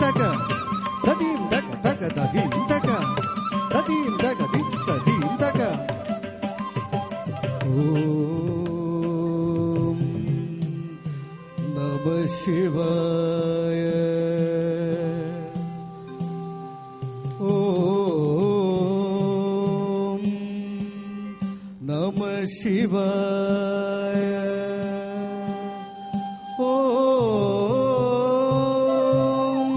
ತಕ ತದೀಂ ತಕ ತಕ ತದೀಂ ತಕ ತದೀಂ ತಕ ದಿಂ ತದೀಂ ತಕ ಓಂ ನಮಃ ಶಿವಾಯ ಓಂ ನಮಃ ಶಿವಾಯ ಓಂ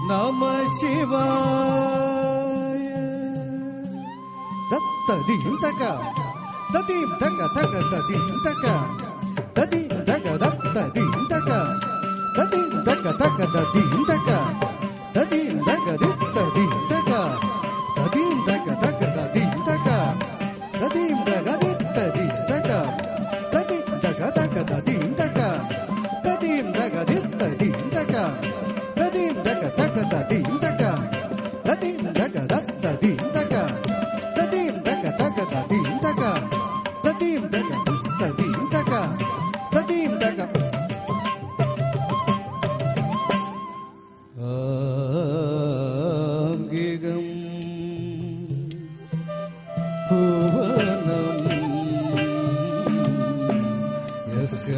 ನಮಃ ಶಿವಾಯ ತದೀಂ ತಕ ತದೀಂ ತಕ ತಕ ತದೀಂ ತಕ ತದೀಂ ತಕ ತದೀಂ ತಕ ತದೀಂ ತಕ ತಕ ತದೀಂ ತಕ ತದೀಂ ತಕ ತದೀಂ ತಕ ತದೀಂ ತಕ ತಕ ತದೀಂ ತಕ ತದೀಂ ತಕ ತದೀಂ ತಕ ತದೀಂ ತಕ ತಕ ತದೀಂ ತಕ ತದೀಂ ತಕ ತದೀಂ ತಕ ತದೀಂ ತಕ ತಕ ತದೀಂ ತಕ ತದೀಂ ತಕ ತದೀಂ ತಕ ತದೀಂ ತಕ ತಕ ತದೀಂ ತಕ ತದೀಂ ತಕ ತದೀಂ ತಕ ತದೀಂ ತಕ ಆಂಗಿಗಂ ಭುವನಂ ಯಸ್ಯ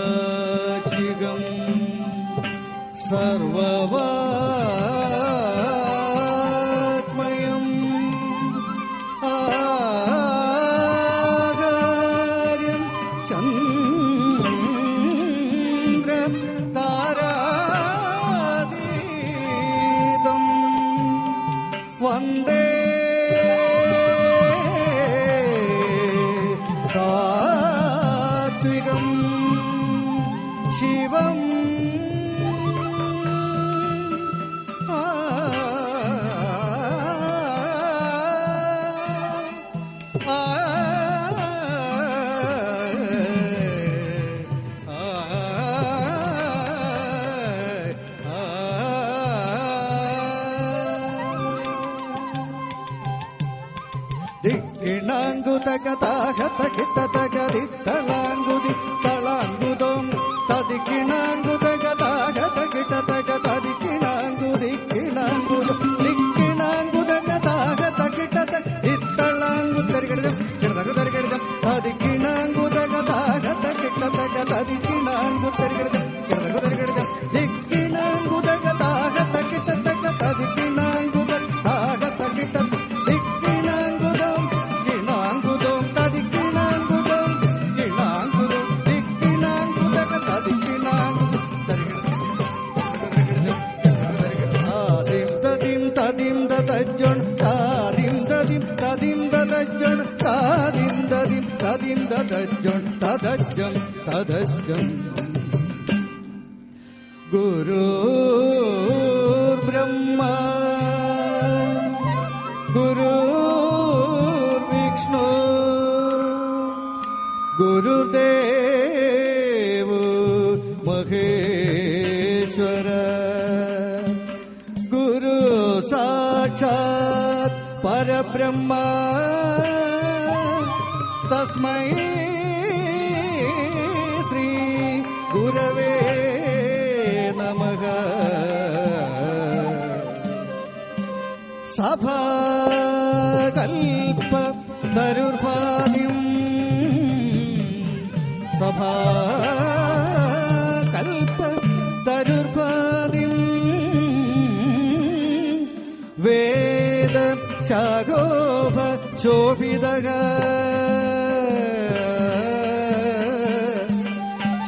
ವಾಚಿಗಂ ಸರ್ವವಾಗ್ಮಯಂ ಆಗಾರ್ಯಂ ಚಂದ್ರ ತಾರಾತೀತಂ ವಂದೇ ಸಾತ್ವಿಕಂ ಶಿವಂ ದಿಕ್ಕಿಣಾಂಗುತಕ ತಾಗತ ಕಿಟ್ಟ ತಗದಿತ್ತಲಾಂಗುದಿ ತಳಾಂಗುದೋಂ ತದಿಕ್ಕಿಣಾಂಗುತಕ ತಾಗತ ಕಿಟ್ಟ ತಗ ತದಿಕ್ಕಿಣಾಂಗುದಿಕ್ಕಿಣಾಂಗುದು ದಿಕ್ಕಿಣಾಂಗುತಕ ತಾಗತ ಕಿಟ್ಟ ಇತ್ತಳಾಂಗು ತರಿಗಿಡಿದ ಕಿಡದಗ ತರಿಗಿಡಿದ ತದಿಕ್ಕಿಣಾಂಗುತಕ ತಾಗತ ಕಿಟ್ಟ ತಗ ತದಿಕ್ಕಿಣಾಂಗು ತರಿಗಿಡಿದ ಕಿಡದಗ ತರಿಗಿಡಿದ ದಿಕ್ಕಿಣಾಂಗುತಕ ತಾಗತ ಕಿಟ್ಟ ತಗ ತದಿಕ್ಕಿಣಾಂಗುದ ತಾಗತ ಕಿಟ್ಟ തദജ്ജം തദജ്ജം ഗുരുർബ്രഹ്മ ഗുരുർവിഷ്ണു ഗുരുദേവോ മഹേശ്വര ഗുരു സാക്ഷാത് പരബ്രഹ്മ തസ്മൈ ശ്രീ ഗുരവേ നമഃ സഭാകൽപ തരുർപാദിം സഭാകൽപ തരുർപാദിം വേദ ശാഖോഭ ശോഭിതഃ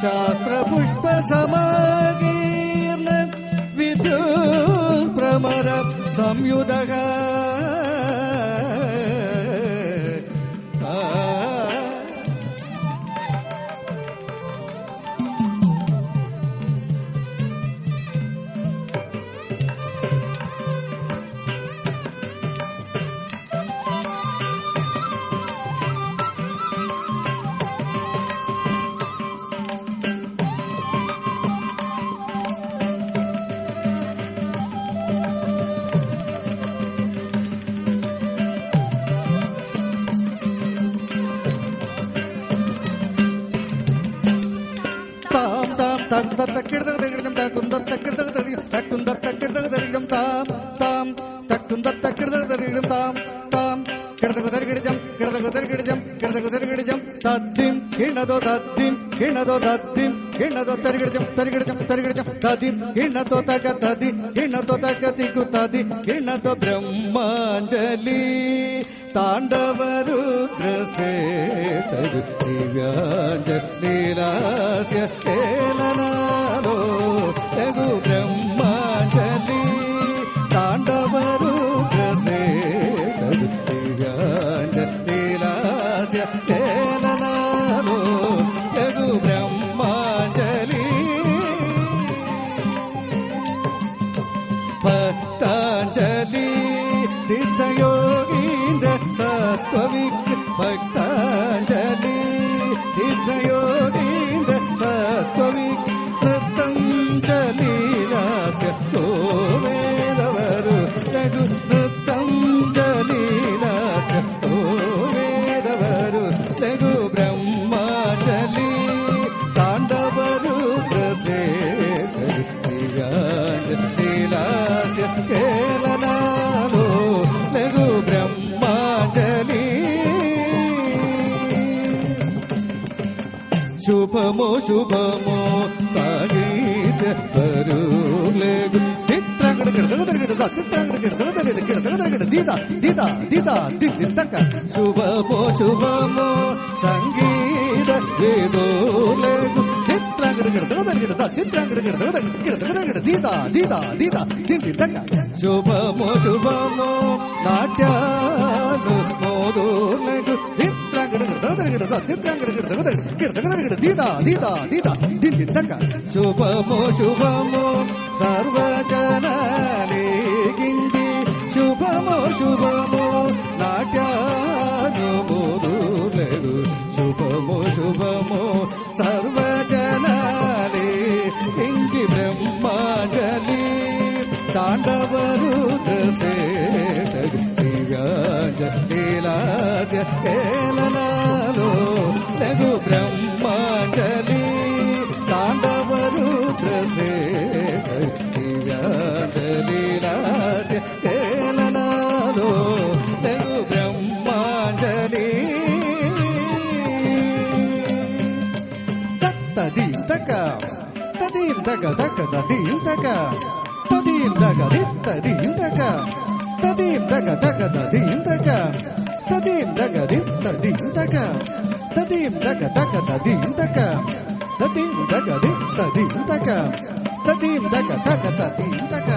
ശാസ്ത്രപുഷ്പ സമാകീർണ വിദ്യുത് പ്രമര സംയുതഃ തക്കുന്തത്ത കിടതകിടം തക്കുന്തത്ത കിടതകിടം തക്കുന്തത്ത കിടതകിടം താം താം തക്കുന്തത്ത കിടതകിടം താം താം കിടതകിടം കിടതകിടം കിടതകിടം തദ്ദിം കിണതോ തദ്ദിം കിണതോ തദ്ദിം കിണതോ തരികിടം തരികിടം തരികിടം തദ്ദിം കിണതോ തക തദി കിണതോ തക തികു തദി കിണതോ ബ്രഹ്മാഞ്ജലി താണ്ഡവരുദ്രസേതരു ദിവ്യാഞ്ജലീലാസ്യ ഏലനാലോ ലഘു ബ്രഹ്മാഞ്ജലി താണ്ഡവരുദ്രസേതരു ദിവ്യാഞ്ജലീലാസ്യ ഏലനാലോ ലഘു ബ്രഹ്മാഞ്ജലി ഭക്താഞ്ജലി സിദ്ധയോഗീന്ദ്ര സത്വവിക് ഭക്താഞ്ജലി സിദ്ധയോഗീന്ദ്ര സത്വവിക് നൃത്തഞ്ജലീലാസ്യ ഗോവേദവരു ലഘു നൃത്തഞ്ജലീലാസ്യ ഗോവേദവരു ലഘു ബ്രഹ്മാഞ്ജലി താണ്ഡവരുദ്രസേതീലാസ്യ കേലനാലോ ലഘു ബ്രഹ്മാഞ്ജലി ശുഭമോ ശുഭമോ സാഗീത്യ വരൂ ലഘു ശുഭമോ ശുഭമോ സംഗീത വേദോ ലഘു ശുഭമോ ശുഭമോ നാട്യാനു മോദോ ലഘു ശുഭമോ ശുഭമോ സർവജനാലേ ഗിഞ്ചി ശുഭമോ ശുഭമോ നാട്യാനു മോദോ ലഘു ശുഭമോ ശുഭമോ സർവജനാലേ ഗിഞ്ചി ബ്രഹ്മാഞ്ജലി താണ്ഡവരുദ്രസേതരു ദിവ്യാഞ്ജലീലാസ്യ കേലനാലോ ലഘു ബ്രഹ്മാഞ്ജലി താണ്ഡവരുദ്രസേതരു ദിവ്യാഞ്ജലീലാസ്യ കേലനാലോ ലഘു ബ്രഹ്മാഞ്ജലി തദീം തക തദീം തക തക തദീം തക തദീം തക തദീം തക തദീം തക തക തദീം തക തദീം തക തദീം തക തദീം തക തക തദീം തക തദീം തക തദീം തക തദീം തക തക തദീം തക